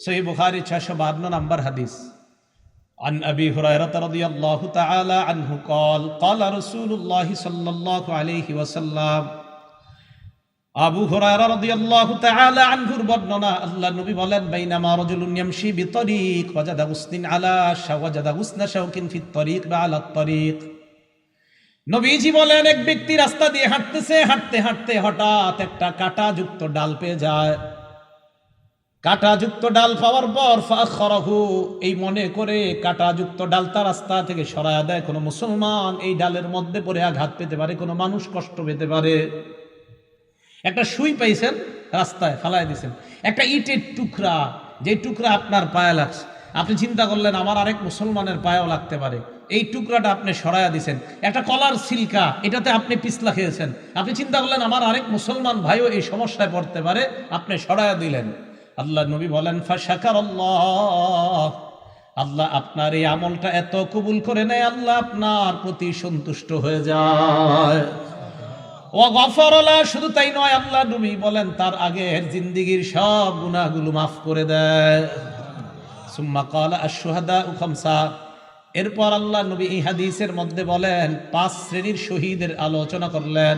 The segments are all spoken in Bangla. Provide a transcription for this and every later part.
সহিহ বুখারী 652 নম্বর হাদিস। عن أبي هريرة رضي الله تعالى عنه قال قال رسول الله صلى الله عليه وسلم আবু হুরায়রা রাদিয়াল্লাহু তাআলা আনহুর বর্ণনা, আল্লাহর নবী বলেন, বাইনামা রাজুলুন ইয়ামশি বিতরিক ওয়াজাদা গুসনিন আলা শাওয়াজাদা গুসনা শাওকিন ফিত তরিক বা আলা তরিক। নবীজি বলেন, এক ব্যক্তি রাস্তা দিয়ে হাঁটতেছে, হাঁটতে হাঁটতে হঠাৎ একটা কাঁটাযুক্ত ডাল পেয়ে যায়। কাঁটাযুক্ত ডাল পাওয়ার পর ফাখরাহু, এই মনে করে কাঁটাযুক্ত ডালটা রাস্তা থেকে সরায়া দেয়, কোনো মুসলমান এই ডালের মধ্যে পড়ে আঘাত পেতে পারে, কোনো মানুষ কষ্ট পেতে পারে। একটা সুই পাইছেন, রাস্তায় ফালাই দিয়েছেন, একটা ইটের টুকরা, যে টুকরা আপনার পায়ে লাগছে, আপনি চিন্তা করলেন আমার আরেক মুসলমানের পায়েও লাগতে পারে, এই টুকরাটা আপনি সরাইয়া দিয়েছেন। একটা কলার সিলকা, এটাতে আপনি পিছলা খেয়েছেন, আপনি চিন্তা করলেন আমার আরেক মুসলমান ভাইও এই সমস্যায় পড়তে পারে, আপনি সরাইয়া দিলেন। আল্লাহ নবী বলেন, ফাশাকারাল্লাহ, আল্লাহ আপনার এই আমলটা এত কবুল করে নেয়, আল্লাহ আপনার প্রতি সন্তুষ্ট হয়ে যায়। ও গফরলা, শুধু তাই নয়, আল্লাহ নবী বলেন তার আগের জিন্দেগীর সব গুনাহগুলো মাফ করে দেয়। সুম্মা ক্বালা আশ-শুহাদাউ খামসা, এরপর আল্লাহ নবী এই হাদিসের মধ্যে বলেন 5 শ্রেণীর শহীদের আলোচনা করলেন।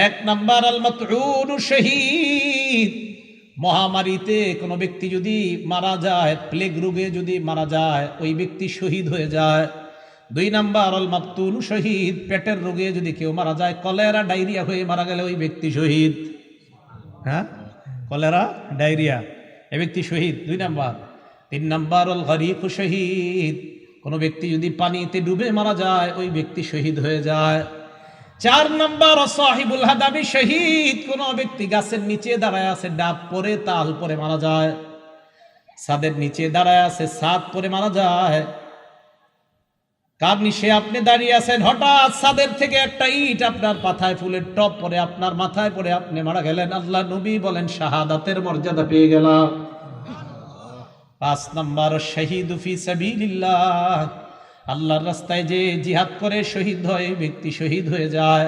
1 নাম্বার আল মাতউনু শহীদ, মহামারীতে কোনো ব্যক্তি যদি মারা যায়, প্লেগ রোগে যদি মারা যায়, ওই ব্যক্তি শহীদ হয়ে যায়। 2 নাম্বার আল মাবতুন শহীদ, পেটের রোগে যদি কেউ মারা যায়, কলেরা ডায়রিয়া হয়ে মারা গেলে ওই ব্যক্তি শহীদ। হ্যাঁ, কলেরা ডায়রিয়া, এই ব্যক্তি শহীদ 2 নাম্বার। 3 নাম্বার আল গরিক শহীদ, কোনো ব্যক্তি যদি পানিতে ডুবে মারা যায়, ওই ব্যক্তি শহীদ হয়ে যায়। 4 নাম্বার সাহিবুল হাদাবি শহীদ, কোনো ব্যক্তি গাছের নিচে দাঁড়ায় আছে, ডাব পরে তাল পরে মারা যায়, ছাদের নিচে দাঁড়ায় আছে, ছাদ পরে মারা যায়। কার নিচে আপনি দাঁড়িয়ে আছেন, হঠাৎ ছাদের থেকে একটা ইট আপনার মাথায়, ফুলের টপ পরে আপনার মাথায় পড়ে আপনি মারা গেলেন, আল্লাহ নবী বলেন শাহাদাতের মর্যাদা পেয়ে গেলাম। 5 নাম্বার শহীদু ফি সাবিলিল্লাহ, আল্লাহর রাস্তায় যে জিহাদ করে শহীদ হয়, ব্যক্তি শহীদ হয়ে যায়।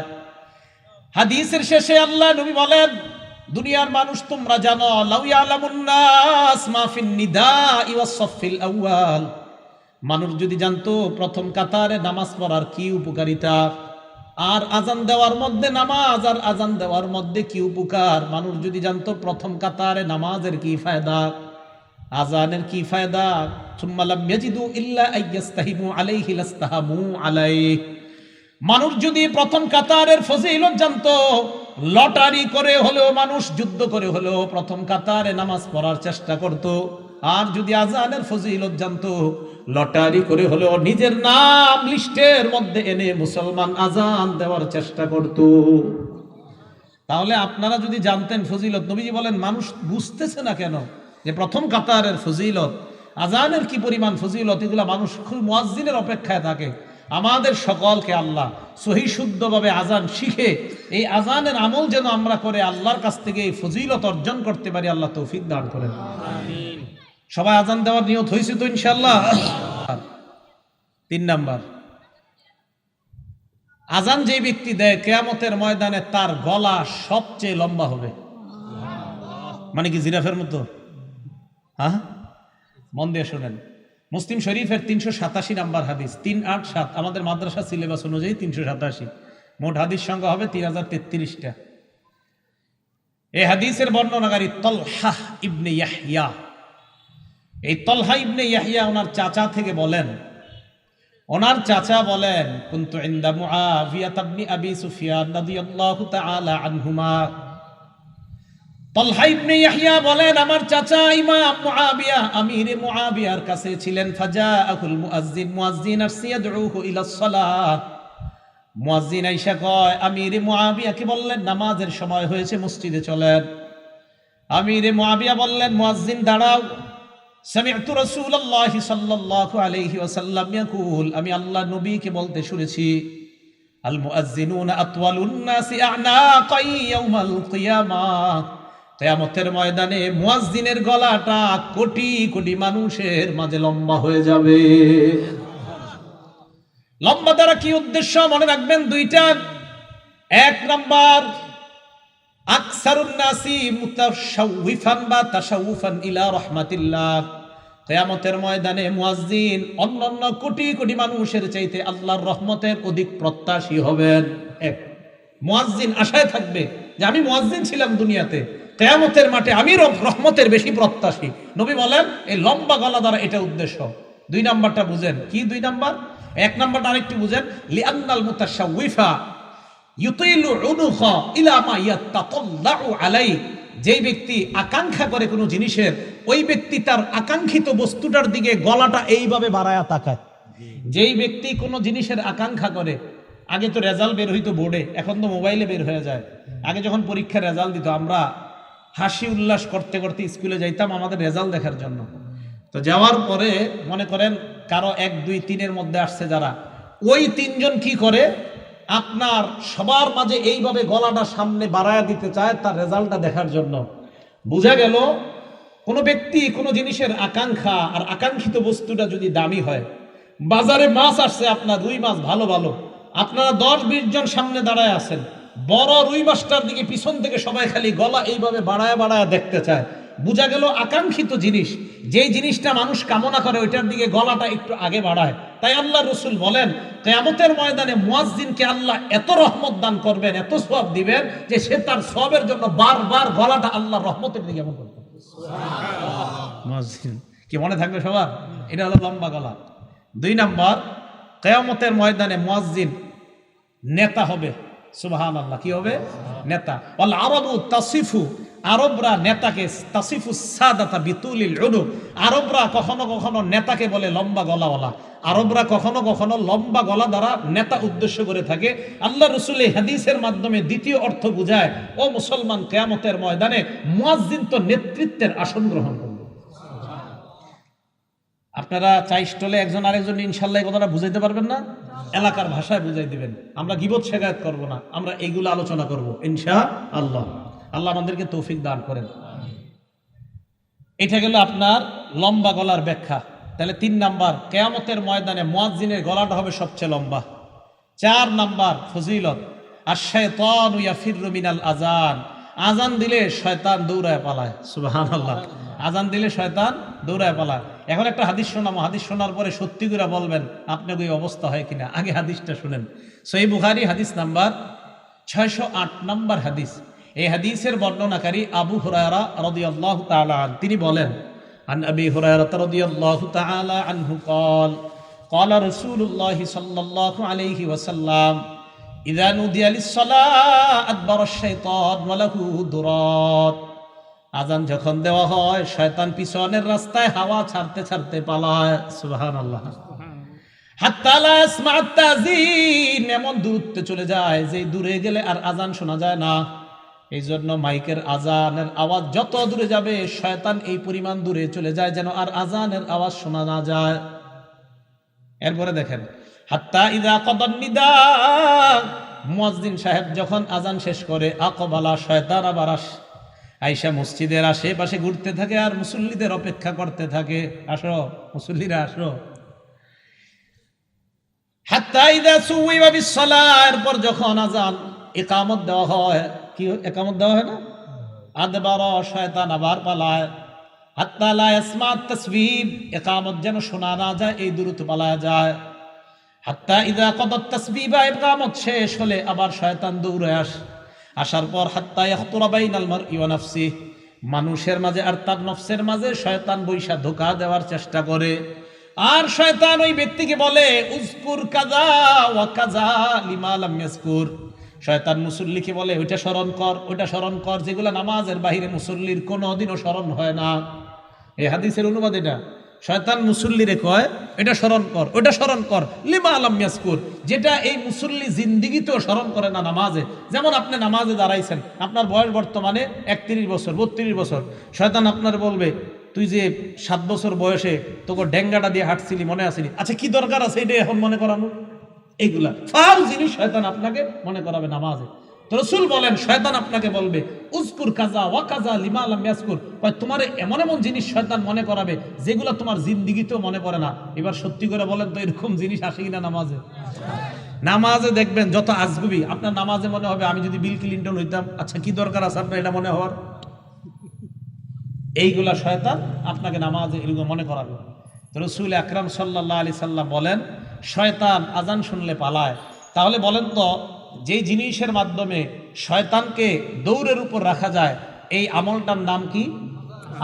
হাদিসের শেষে আল্লাহ নবী বলেন, দুনিয়ার মানুষ তোমরা জানো, লাউ ইয়ালামুন নাস মা ফিন নিদাই ওয়াস সাফিল আউয়াল, মানুষ যদি জানতো প্রথম কাতারে নামাজ পড়ার কি উপকারিতা, আর আজান দেওয়ার মধ্যে নামাজ আর আজান দেওয়ার মধ্যে কি উপকার, মানুষ যদি জানতো প্রথম কাতারে নামাজের কি ফায়দা, আজানের কি ফায়দা, সুম্মা লাম ইয়াজিদু ইল্লা আইয়াস্তাহিমু আলাইহি লাস্তাহামু আলাইহি, মানুষ যদি প্রথম কাতারের ফজিলত জানতো, লটারি করে হলেও মানুষ যুদ্ধ করে হলেও প্রথম কাতারে নামাজ পড়ার চেষ্টা করত। আর যদি আজানের ফজিলত জানতো, লটারি করে হলেও নিজের নাম লিস্টের মধ্যে এনে মুসলমান আজান দেওয়ার চেষ্টা করত। তাহলে আপনারা যদি জানতেন ফজিলত, নবীজি বলেন মানুষ বুঝতেছে না কেন যে প্রথম কাতারের ফজিলত, আজানের কি পরিমাণ ফজিলত, এগুলা মানুষ খুব মুয়াজ্জিনের অপেক্ষায় থাকে। আমাদের সকলকে আল্লাহ সহি শুদ্ধভাবে আজান শিখে এই আজানের আমল যেন আমরা করে আল্লাহর কাছ থেকে এই ফজিলত অর্জন করতে পারি, আল্লাহ তৌফিক দান করেন। আমিন। সবাই আজান দেওয়ার নিয়ত হয়েছে তো ইনশাআল্লাহ। 3 নাম্বার, আজান যে ব্যক্তি দেয় কিয়ামতের ময়দানে তার গলা সবচেয়ে লম্বা হবে। মানে কি জিরাফের মতো? হ্যাঁ, মন দিয়ে শোনেন। মুসলিম শরীফের 387 নাম্বার হাদিস, 387, আমাদের মাদ্রাসা সিলেবাস অনুযায়ী 387, মোট হাদিস সংখ্যা হবে 3033টা। এই হাদিসের বর্ণনাকারী তলহা ইবনে ইয়াহইয়া। এই তলহা ইবনে ইয়াহইয়া ওনার চাচা থেকে বলেন, ওনার চাচা বলেন, কুনতু ইনদা মুআবিয়া ইবনে আবি সুফিয়ান রাদিয়াল্লাহু তাআলা আনহুমা। তলহা ইবনে ইয়াহইয়া বলেন, আমার চাচা ইমাম মুআবিয়া, আমিরে মুআবিয়ার কাছে ছিলেন। ফাজাআহুল মুয়াজ্জিন, মুয়াজ্জিন আসছে, ইয়াদউহু ইলাস সালাহ। মুয়াজ্জিন আইসা কয়, আমিরে মুআবিয়াকে বললেন নামাজের সময় হয়েছে, মসজিদে চলেন। আমিরে মুআবিয়া বললেন, মুয়াজ্জিন দাঁড়াও। সামি'তু রাসূলুল্লাহি সাল্লাল্লাহু আলাইহি ওয়াসাল্লাম ইয়াকুল, আমি আল্লাহ নবীকে বলতে শুনেছি, আল মুয়াজ্জিনুনা আতওয়ালুন নাসি আ'নাকান ইয়াউমাল কিয়ামাহ, কিয়ামতের ময়দানে মুয়াজ্জিনের গলাটা কোটি কোটি মানুষের মাঝে লম্বা হয়ে যাবে। লম্বা দ্বারা কি উদ্দেশ্য মনে রাখবেন? 2টা। 1 নাম্বার, আকসারুন নাসি মুতাশাউফান বা তাশাউফান ইলা রাহমাতিল্লাহ। কিয়ামতের ময়দানে মুয়াজ্জিন অন্যান্য কোটি কোটি মানুষের চাইতে আল্লাহর রহমতের অধিক প্রত্যাশী হবেন। এক মুয়াজ্জিন আশায় থাকবে যে আমি মুয়াজ্জিন ছিলাম দুনিয়াতে, কিয়ামতের মাঠে আমি রহমতের বেশি প্রত্যাশী। নবী বলেন এই লম্বা গলা দ্বারা এটা উদ্দেশ্য। দুই নাম্বারটা বুঝেন কি? দুই নাম্বার, এক নাম্বারটা আরেকটু বুঝেন। লিআন্নাল মুতাশাউফা ইউতিলু উনুখা ইলা মা ইয়াতাতাল্লাউ আলাইহি। যেই ব্যক্তি আকাঙ্ক্ষা করে কোনো জিনিসের, ওই ব্যক্তি তার আকাঙ্ক্ষিত বস্তুটার দিকে গলাটা এইভাবে বাড়ায়া তাকায়। যেই ব্যক্তি কোনো জিনিসের আকাঙ্ক্ষা করে, আগে তো রেজাল্ট বের হইতো বোর্ডে, এখন তো মোবাইলে বের হয়ে যায়। আগে যখন পরীক্ষার রেজাল্ট দিত আমরা হাসি উল্লাস করতে করতে স্কুলে যাইতাম আমাদের রেজাল্ট দেখার জন্য। তো যাওয়ার পরে মনে করেন কারো 1, 2, 3-এর মধ্যে আসছে যারা, ওই 3 জন কি করে আপনার সবার মাঝে এইভাবে গলাটা সামনে বাড়ায়া দিতে চায় তার রেজাল্টটা দেখার জন্য। বোঝা গেল কোনো ব্যক্তি কোনো জিনিসের আকাঙ্ক্ষা আর আকাঙ্ক্ষিত বস্তুটা যদি দামি হয়, বাজারে মাছ আসছে আপনার রুই মাছ ভালো ভালো, আপনারা 10-20 জন সামনে দাঁড়ায় আছেন, বড় রুই মাছটার দিকে পিছন থেকে সবাই খালি গলা এইভাবে বাড়ায়া বাড়ায়া দেখতে চায়। বোঝা গেল আকাঙ্ক্ষিত জিনিস, যেই জিনিসটা মানুষ কামনা করে ওইটার দিকে গলাটা একটু আগে বাড়ায়। তাই আল্লাহ রসুল বলেন কিয়ামতের ময়দানে মুয়াজ্জিনকে আল্লাহ এত রহমত দান করবেন, এত সওয়াব দিবেন যে সে তার সওয়াবের জন্য বারবার গলাটা আল্লাহর রহমতের দিকে এমন করবে। মুয়াজ্জিন কি মনে থাকবে সবার? এটা হলো লম্বা গলা। 2 নাম্বার, কিয়ামতের ময়দানে মুয়াজ্জিন নেতা হবে। সুবহানাল্লাহ, কি হবে? নেতা। ওয়াল আরবু তাসিফু, আরবরা নেতাকে তাসিফু সাদাতা বিতুলিল উনুক, আরবরা কখনো কখনো নেতাকে বলে লম্বা গলাওয়ালা। আরবরা কখনো কখনো লম্বা গলা দ্বারা নেতা উদ্দেশ্য করে থাকে। আল্লাহ রাসূল এই হাদিসের মাধ্যমে দ্বিতীয় অর্থ বুঝায়, ও মুসলমান, কিয়ামতের ময়দানে মুয়াজ্জিন তো নেতৃত্বের আসন গ্রহণ করবে। আপনারা চাই স্টলে একজন আরেকজন ইনশাআল্লাহ এই কথাটা বুঝাইতে পারবেন না? এলাকার ভাষায় বুঝাই দিবেন। আমরা গীবত শেখায়ত করব না, আমরা এইগুলো আলোচনা করব ইনশাআল্লাহ। আল্লাহ আমাদেরকে তৌফিক দান করেন। এটা গেল আপনার লম্বা গলার ব্যাখ্যা। তাহলে 3 নাম্বার, কিয়ামতের ময়দানে মুয়াজ্জিনের গলাটা হবে সবচেয়ে লম্বা। 4 নাম্বার ফজিলত, আশ-শায়তানু ইয়াফিররু মিনাল আযান, আজান দিলে শয়তান দৌড়ায় পালায়। সুবহানাল্লাহ, আজান দিলে শয়তান দৌড়ায় পালায়। এখন একটা হাদিস শোনাবো, হাদিস শোনার পরে সত্যি করে বলবেন আপনার ওই অবস্থা হয় কিনা। আগে হাদিসটা শুনেন। সহিহ বুখারী হাদিস নাম্বার 608 নাম্বার হাদিস। এই হাদিসের বর্ণনাকারী আবু হুরায়রা রাদিয়াল্লাহু তাআলা আনহু, তিনি বলেন, আন আবি হুরায়রা রাদিয়াল্লাহু তাআলা আনহু قال قال رسول الله صلى الله عليه وسلم اذا نودي للصلاه ادبر الشيطان وله درات। আজান যখন দেওয়া হয় শয়তান পিছনের রাস্তায় হাওয়া ছাড়তে ছাড়তে পালায়। সুবহানাল্লাহ। হাত্তা লা ইয়াসমা'আত তাযীন, এমন দূরত্বে চলে যায় যে দূরে গেলে আর আজান শোনা যায় না। এই জন্য মাইকের আজানের আওয়াজ যত দূরে যাবে শয়তান এই পরিমাণ দূরে চলে যায় যেন আর আজানের আওয়াজ শোনা না যায়। এরপরে দেখেন, হাত্তা ইযা কাদান নিদা, মুয়াজ্জিন সাহেব যখন আজান শেষ করে, আকবালা, শয়তান আবার আইসা মসজিদের আশেপাশে ঘুরতে থাকে আর মুসল্লিদের অপেক্ষা করতে থাকে, আসো মুসল্লিরা আসো। হাত্তা ইযা সুওয়িবা বিস-সালাহ, এরপর যখন আজান ইকামত দেওয়া হয়, কি ইকামত দেওয়া হয় না, আদবারা, শয়তান আবার পালায়। হাত্তা লা ইয়াসমা'আত তাসবিব, ইকামত যেন শোনা না যায় এই দূরত্ব পালায় যায়। হাত্তা ইযা কাদাত তাসবিবা, ইকামত শেষ হলে আবার শয়তান দৌড়ে আসার পর হাত্তা ইয়াখতুরা বাইনাল মারই ওয়া নাফসি, মানুষের মাঝে আর তার নফসের মাঝে শয়তান বৈশা ধোঁকা দেওয়ার চেষ্টা করে। আর শয়তান ওই ব্যক্তিকে বলে, উযকুর কাযা ওয়া কাযা লিমা লাম ইয়াযকুর। শয়তান মুসল্লিকে বলে, ওইটা স্মরণ কর, ওইটা স্মরণ কর, যেগুলো নামাজের বাহিরে মুসল্লির কোনোদিনও স্মরণ হয় না। এই হাদিসের অনুবাদ এটা। শয়তান মুসল্লিরে কয়, এটা স্মরণ কর, ওইটা স্মরণ কর, লিমা লাম ইয়াযকুর, যেটা এই মুসল্লি জিন্দিগিতেও স্মরণ করে না নামাজে। যেমন আপনি নামাজে দাঁড়াইছেন, আপনার বয়স বর্তমানে 31 বছর 32 বছর, শয়তান আপনার বলবে, তুই যে 7 বছর বয়সে তোকে ডেঙ্গাটা দিয়ে হাঁটছিলি মনে আসেনি, আচ্ছা কি দরকার আছে এটা এখন মনে করানো? এইগুলা ফাল জিনিস শয়তান আপনাকে মনে করাবে নামাজে। তো রাসূল বলেন, শয়তান আপনাকে বলবে, উযকুর কাযা ওয়া কাযা লিমা লাম ইয়াযকুর, তোমার এমন এমন জিনিস শয়তান মনে করাবে যেগুলো তোমার জিন্দেগিতেও মনে পড়ে না। এবার সত্যি করে বলেন তো এরকম জিনিস আসে কিনা নামাজে? নামাজে দেখবেন যত আজগুবি, আপনার নামাজে মনে হবে আমি যদি বিল ক্লিনটন হইতাম। আচ্ছা, কি দরকার আছে আপনার এটা মনে হওয়ার? এইগুলা শয়তান আপনাকে নামাজে এগুলো মনে করাবে। তো রাসূল আকরাম সাল্লাল্লাহু আলাইহি সাল্লাম বলেন, শয়তান আজান শুনলে পালায়। তাহলে বলেন তো, যেই জিনিসের মাধ্যমে শয়তানকে দৌড়ের উপর রাখা যায়, এই আমলটার নাম কি?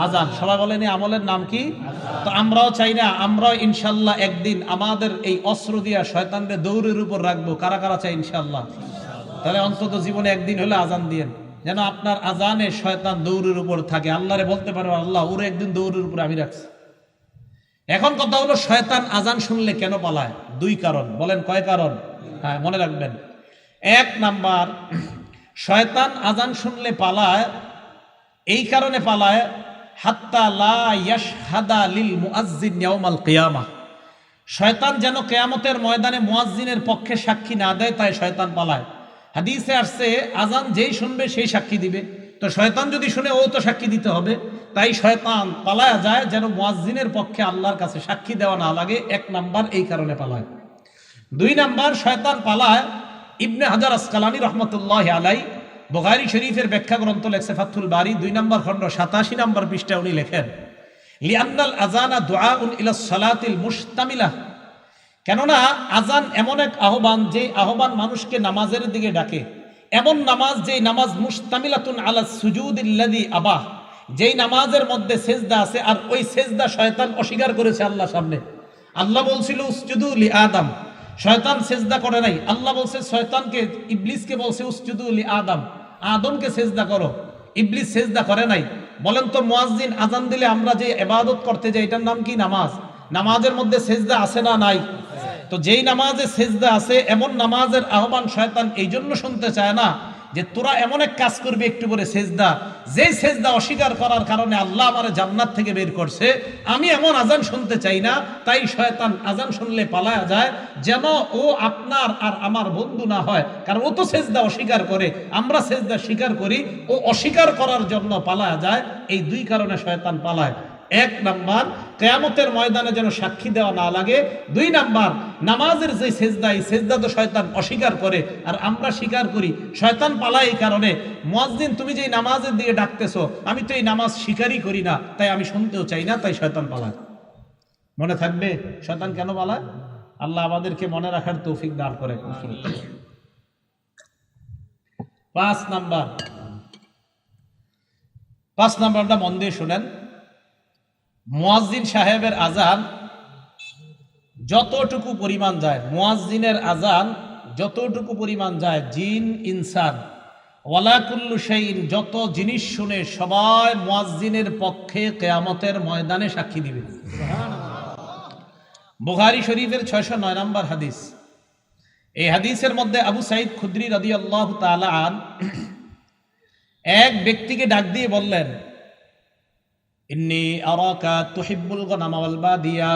আজান। সবাই বলেন এই আমলের নাম কি? তো আমরাও চাই না, আমরাও ইনশাল্লাহ একদিন আমাদের এই অস্ত্র দিয়া শয়তানকে দৌড়ের উপর রাখবো। কারা কারা চাই ইনশাল্লাহ? তাহলে অন্তত জীবনে একদিন হলে আজান দিয়েন, যেন আপনার আজানে শয়তান দৌড়ের উপর থাকে। আল্লাহরে বলতে পারো, আল্লাহ ওরে একদিন দৌড়ের উপর আমি রাখছি। এখন কথা হলো, শয়তান আজান শুনলে কেন পালায়? দুই কারণ। বলেন কয় কারণ? হ্যাঁ, মনে রাখবেন। এক নাম্বার, শয়তান আজান শুনলে পালায়, এই কারণে পালায়, হাত্তা লা ইয়াশহাদা লিল মুআজ্জিন ইয়াউমাল কিয়ামাহ। শয়তান যেন কিয়ামতের ময়দানে মুয়াজ্জিনের পক্ষে সাক্ষী না দেয়, তাই শয়তান পালায়। হাদিসে আসছে, আজান যেই শুনবে সেই সাক্ষী দিবে। তো শয়তান যদি শুনে, ও তো সাক্ষী দিতে হবে, তাই শয়তান পালায়া যায় যেন মুয়াজ্জিনের পক্ষে আল্লাহর কাছে সাক্ষী দেওয়া না লাগে। এক নাম্বার, এই কারণে পালায়। দুই নাম্বার, শয়তান পালায়, ইবনে হাজার আসকালানী রহমতুল্লাহ আলাইহি বুখারী শরীফের ব্যাখ্যা গ্রন্থ লেখছে ফাথুল বারী 2 নম্বর খণ্ড 87 নম্বর পৃষ্ঠায় উনি লেখেন, লিআন্নাল আযানা দুআউন ইলা সালাতিল মুশতামিলাহ। কেননা আজান এমন এক আহ্বান, যে আহ্বান মানুষকে নামাজের দিকে ডাকে। এমন নামাজ, যেই নামাজ মুশতামিলাতুন আলা সুজুদিল্লাযী আবাহ, যেই নামাজের মধ্যে সেজদা আছে, আর ওই সেজদা শয়তান অস্বীকার করেছে আল্লাহর সামনে। আল্লাহ বলছিল উসজুদু লি আদম, শয়তান সেজদা করে নাই। আল্লাহ বলছে শয়তানকে, ইবলিসকে বলছে উসজুদু লি আদম, আদমকে সেজদা করো। ইবলিস সেজদা করে নাই। বলেন তো, মুয়াজ্জিন আজান দিলে আমরা যে ইবাদত করতে যাই, এটার নাম কি? নামাজ। নামাজের মধ্যে সেজদা আছে না নাই? তো যেই নামাজে সেজদা আছে, এমন নামাজের আহ্বান শয়তান এই জন্য শুনতে চায় না যে তোরা এমন এক কাজ করবি একটু করে সেজদা, যেই সেজদা অস্বীকার করার কারণে আল্লাহ আমার জান্নাত থেকে বের করছে। আমি এমন আজান শুনতে চাই না, তাই শয়তান আজান শুনলে পালায়া যায়, যেন ও আপনার আর আমার বন্ধু না হয়। কারণ ও তো সেজদা অস্বীকার করে, আমরা সেজদা স্বীকার করি, ও অস্বীকার করার জন্য পালায়া যায়। এই দুই কারণে শয়তান পালায়। এক নাম্বার, কিয়ামতের ময়দানে যেন সাক্ষী দেওয়া না লাগে। দুই নাম্বার, নামাজের যে সেজদা, এই সেজদা তো শয়তান অস্বীকার করে, আর আমরা স্বীকার করি। শয়তান পালায় এই কারণে, মুয়াজ্জিন তুমি যে নামাজের দিকে ডাকতেছো, আমি তো এই নামাজ স্বীকারই করি না, তাই আমি শুনতেও চাই না, তাই শয়তান পালায়। মনে থাকবে শয়তান কেন পালায়? আল্লাহ আমাদেরকে মনে রাখার তৌফিক দান করে। 5 নাম্বারটা মন দিয়ে শুনেন। মুয়াজ্জিন সাহেবের আজান যতটুকু পরিমাণ যায়, মুয়াজ্জিনের আজান যতটুকু পরিমাণ যায়, জিন ইনসান ওয়ালা কুল্লু শাইইন, যত জিনিস শুনে সবাই মুয়াজ্জিনের পক্ষে কিয়ামতের ময়দানে সাক্ষী দিবে। বুখারী শরীফের 609 নম্বর হাদিস। এই হাদিসের মধ্যে আবু সাঈদ খুদরি রাদিয়াল্লাহু তাআলা আন এক ব্যক্তিকে ডাক দিয়ে বললেন, ইন্নী আরাকা তুহিব্বুল গনামা ওয়াল বাদিয়া,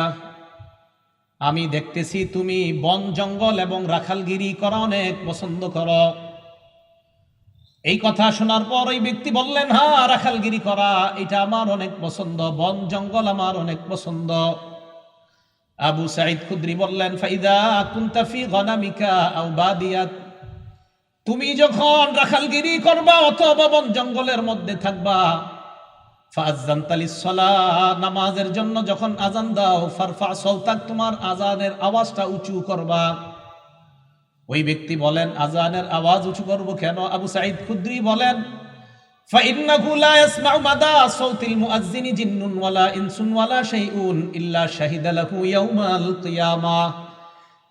আমি দেখতেছি তুমি বন জঙ্গল এবং রাখালগিরি করা অনেক পছন্দ করো। এই কথা শোনার পর ওই ব্যক্তি বললেন, হ্যাঁ, রাখালগিরি করা এটা আমার অনেক পছন্দ, বন জঙ্গল আমার অনেক পছন্দ। আবু সাঈদ খুদরি বললেন, ফাইদা কুনতা ফি গনামিকা আও বাদিয়াত, তুমি যখন রাখালগিরি করবা অথবা বন জঙ্গলের মধ্যে থাকবা, নামাজের জন্য যখন আজান দাও, ফারফা সাওতাক, তোমার আজানের আওয়াজটা উঁচু করবা। ওই ব্যক্তি বলেন, আজানের আওয়াজ উঁচু করব কেন? আবু সাঈদ খুদরি বলেন, ফাইন্নাহু লা ইয়াসমাউ মাদা সাওতিল মুআজ্জিনি জিন্নুন ওয়ালা ইনসুন ওয়ালা শাইউন ইল্লা শাহিদা লাহু ইয়াউমাল কিয়ামাহ।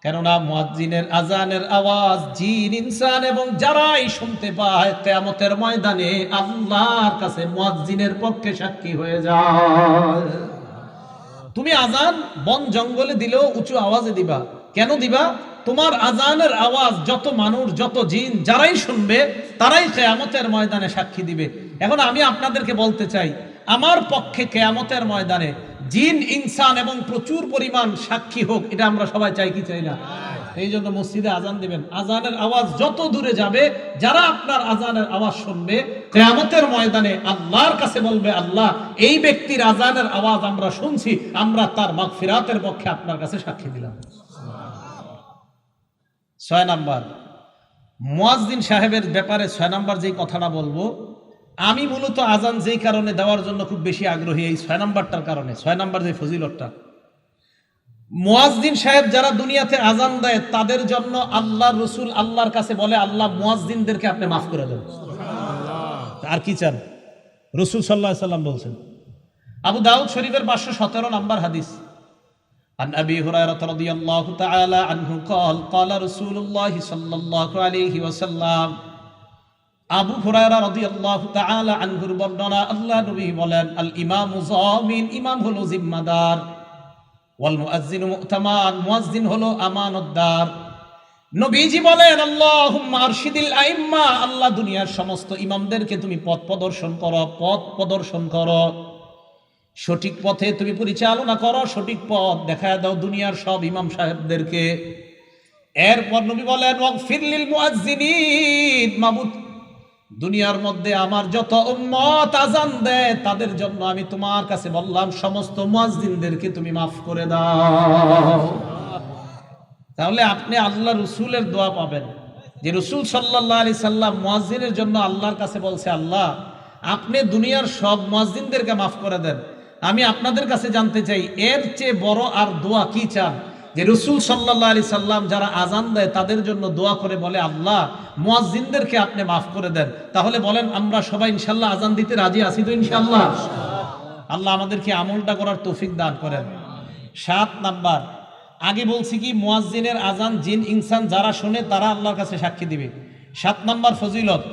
কেননা মুয়াজ্জিনের আজানের আওয়াজ জিন ইনসান এবং যারাই শুনতে পায়, কিয়ামতের ময়দানে আল্লাহর কাছে মুয়াজ্জিনের পক্ষে সাক্ষী হয়ে যায়। তুমি আজান বন জঙ্গলে দিলেও উঁচু আওয়াজে দিবা। কেন দিবা? তোমার আজানের আওয়াজ যত মানুষ, যত জিন যারাই শুনবে, তারাই কিয়ামতের ময়দানে সাক্ষী দিবে। এখন আমি আপনাদেরকে বলতে চাই, আমার পক্ষে কিয়ামতের ময়দানে জিন ইনসান এবং প্রচুর পরিমাণ সাক্ষী হোক, এটা আমরা সবাই চাই কি চাই না? এই জন্য মসজিদে আজান দিবেন। আজানের আওয়াজ যত দূরে যাবে, যারা আপনার আজানের আওয়াজ শুনবে, কিয়ামতের ময়দানে আল্লাহর কাছে বলবে, আল্লাহ, এই ব্যক্তির আজানের আওয়াজ আমরা শুনছি, আমরা তার মাগফিরাতের পক্ষে আপনার কাছে সাক্ষী দিলাম। 6 নাম্বার, মুয়াজ্জিন সাহেবের ব্যাপারে 6 নাম্বার যেই কথাটা বলবো, আমি মূলত আজান যেই কারণে দেওয়ার জন্য খুব বেশি আগ্রহী এই 6 নাম্বারটার কারণে। 6 নাম্বার যে ফজিলতটা, মুয়াজ্জিন সাহেব যারা দুনিয়াতে আজান দেয় তাদের জন্য আল্লাহ রসুল আল্লাহর কাছে বলে, আল্লাহ মুয়াজ্জিনদেরকে আপনি মাফ করে দেন। আর কি চান? রসুল সাল্লাল্লাহু আলাইহি সাল্লাম বলছেন। আবু দাউদ শরীফের 517 নাম্বার হাদিস, عن أبي هريرة رضي الله تعالى عنه قال قال رسول الله صلى الله عليه وسلم, আবু হুরায়রা রাদিয়াল্লাহু তাআলা আনহুর বর্ণনা, আল্লাহ নবী বলেন, আল ইমামু যামিন, ইমাম হলো জিম্মাদার, ওয়াল মুয়াজ্জিনু মু'তামান, মুয়াজ্জিন হলো আমানতদার। নবীজি বলেন, আল্লাহুম্মা আরশিদিল আইম্মা, আল্লাহ দুনিয়ার সমস্ত ইমামদেরকে তুমি পথ প্রদর্শন করো, সঠিক পথে তুমি পরিচালনা করো, সঠিক পথ দেখায় দাও দুনিয়ার সব ইমাম সাহেবদেরকে। এরপর নবী বলেন, ওয়াগফির লিল মুয়াজ্জিনিন, মাবুদ দুনিয়ার মধ্যে আমার যত উম্মত আজান দেয় তাদের জন্য আমি তোমার কাছে বললাম, সমস্ত মুয়াজ্জিনদেরকে তুমি মাফ করে দাও। তাহলে আপনি আল্লাহ রসুলের দোয়া পাবেন, যে রসুল সাল্লাল্লাহু আলাইহি সাল্লাম মুয়াজ্জিনের জন্য আল্লাহর কাছে বলছে, আল্লাহ আপনি দুনিয়ার সব মুয়াজ্জিনদেরকে মাফ করে দেন। আমি আপনাদের কাছে জানতে চাই, এর চেয়ে বড় আর দোয়া কি চান? যে রসুল সাল্লাল্লাহু আলাইহি সাল্লাম যারা আজান দেয় তাদের জন্য দোয়া করে বলে, আল্লাহ মুয়াজ্জিনদেরকে আপনি মাফ করে দেন। তাহলে বলেন, আমরা সবাই ইনশাআল্লাহ আজান দিতে রাজি আছি তো? ইনশাআল্লাহ। আল্লাহ আমাদেরকে আমলটা করার তৌফিক দান করেন। 7 নাম্বার, আগে বলছি কি, মুয়াজ্জিনের আজান জিন ইনসান যারা শোনে তারা আল্লাহর কাছে সাক্ষী দিবে। 7 নাম্বার ফজিলত,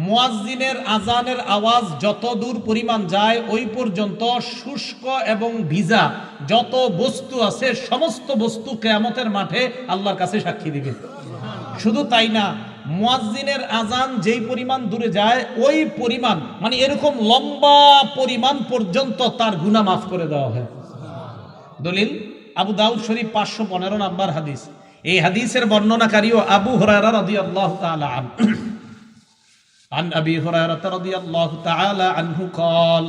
মুয়াজ্জিনের আজানের আওয়াজ যত দূর পরিমাণ যায় ওই পর্যন্ত শুষ্ক এবং ভিজা যত বস্তু আছে সমস্ত বস্তু কিয়ামতের মাঠে আল্লাহর কাছে সাক্ষী দিবে। শুধু তাই না, মুয়াজ্জিনের আজান যেই পরিমাণ দূরে যায় ওই পরিমাণ, মানে এরকম লম্বা পরিমাণ পর্যন্ত তার গুনাহ মাফ করে দেওয়া হয়। দলিল আবু দাউদ শরীফ 515 নাম্বার হাদিস। এই হাদিসের বর্ণনাকারীও আবু হুরায়রা রাদিয়াল্লাহু তাআলা আনহু। عن أبي هريرة رضي الله تعالى عنه قال